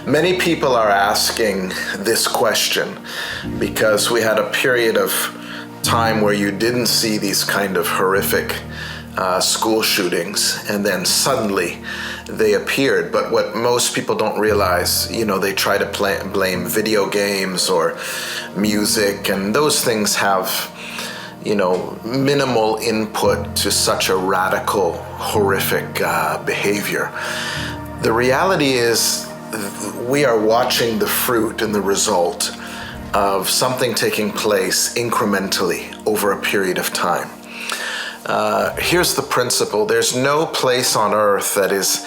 Many people are asking this question because we had a period of time where you didn't see these kind of horrific school shootings, and then suddenly they appeared. But what most people don't realize, they try to blame video games or music, and those things have minimal input to such a radical, horrific behavior. The reality is we are watching the fruit and the result of something taking place incrementally over a period of time. Here's the principle. There's no place on earth that is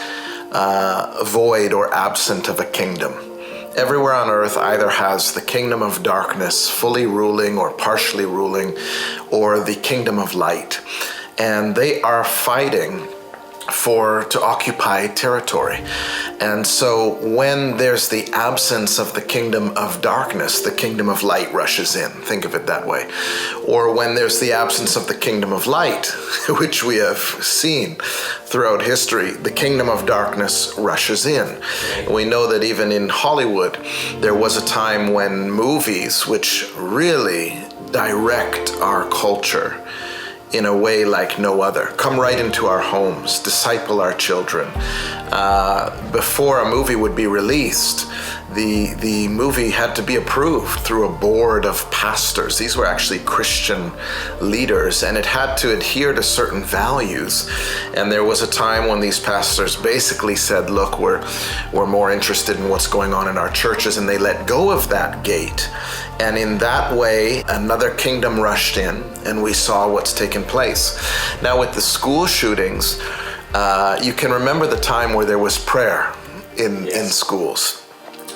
void or absent of a kingdom. Everywhere on earth either has the kingdom of darkness fully ruling or partially ruling, or the kingdom of light. And they are fighting to occupy territory. And so when there's the absence of the kingdom of darkness, the kingdom of light rushes in. Think of it that way. Or when there's the absence of the kingdom of light, which we have seen throughout history, the kingdom of darkness rushes in. We know that even in Hollywood, there was a time when movies, which really direct our culture in a way like no other, come right into our homes, disciple our children. Before a movie would be released, the movie had to be approved through a board of pastors. These were actually Christian leaders, and it had to adhere to certain values. And there was a time when these pastors basically said, look, we're more interested in what's going on in our churches, and they let go of that gate. And in that way, another kingdom rushed in, and we saw what's taken place. Now with the school shootings, you can remember the time where there was prayer in schools.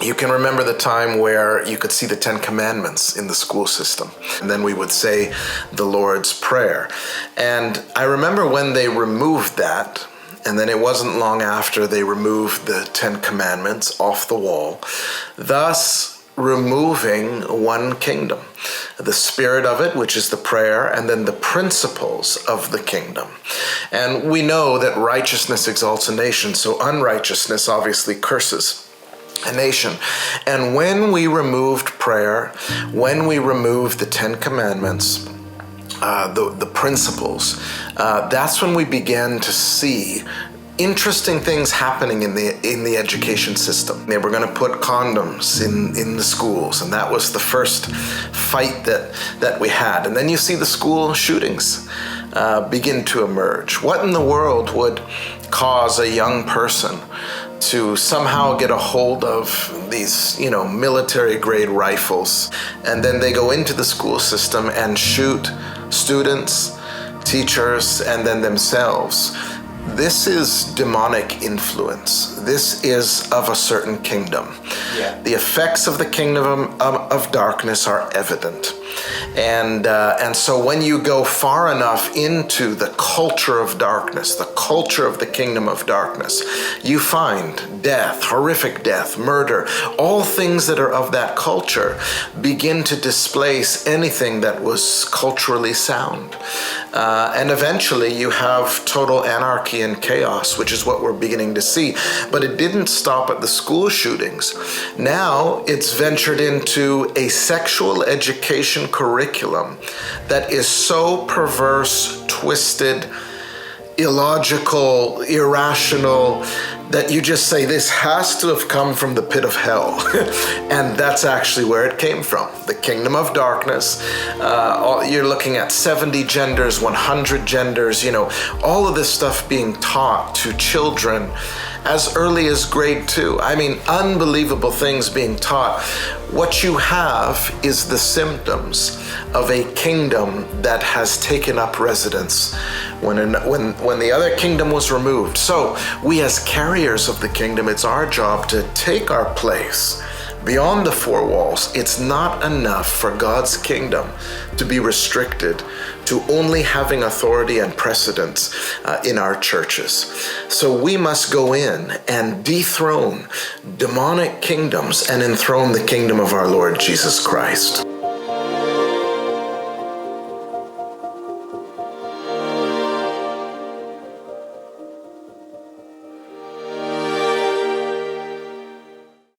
You can remember the time where you could see the 10 Commandments in the school system. And then we would say the Lord's Prayer. And I remember when they removed that, and then it wasn't long after they removed the 10 Commandments off the wall, thus removing one kingdom, the spirit of it, which is the prayer, and then the principles of the kingdom. And we know that righteousness exalts a nation, so unrighteousness obviously curses a nation. And when we removed prayer, when we removed the 10 Commandments, the principles, that's when we began to see interesting things happening in the education system. They were going to put condoms in the schools, and that was the first fight that we had. And then you see the school shootings begin to emerge. What in the world would cause a young person to somehow get a hold of these, military grade rifles, and then they go into the school system and shoot students, teachers, and then themselves? This is demonic influence. This is of a certain kingdom. Yeah. The effects of the kingdom of darkness are evident. And so when you go far enough into the culture of darkness, the culture of the kingdom of darkness, you find death, horrific death, murder, all things that are of that culture begin to displace anything that was culturally sound. And eventually you have total anarchy and chaos, which is what we're beginning to see. But it didn't stop at the school shootings. Now it's ventured into a sexual education curriculum that is so perverse, twisted, illogical, irrational, that you just say this has to have come from the pit of hell. And that's actually where it came from. The kingdom of darkness. You're looking at 70 genders, 100 genders, all of this stuff being taught to children as early as grade 2. I mean, unbelievable things being taught. What you have is the symptoms of a kingdom that has taken up residence when the other kingdom was removed. So we as carriers of the kingdom, it's our job to take our place beyond the four walls. It's not enough for God's kingdom to be restricted to only having authority and precedence in our churches. So we must go in and dethrone demonic kingdoms and enthrone the kingdom of our Lord Jesus Christ.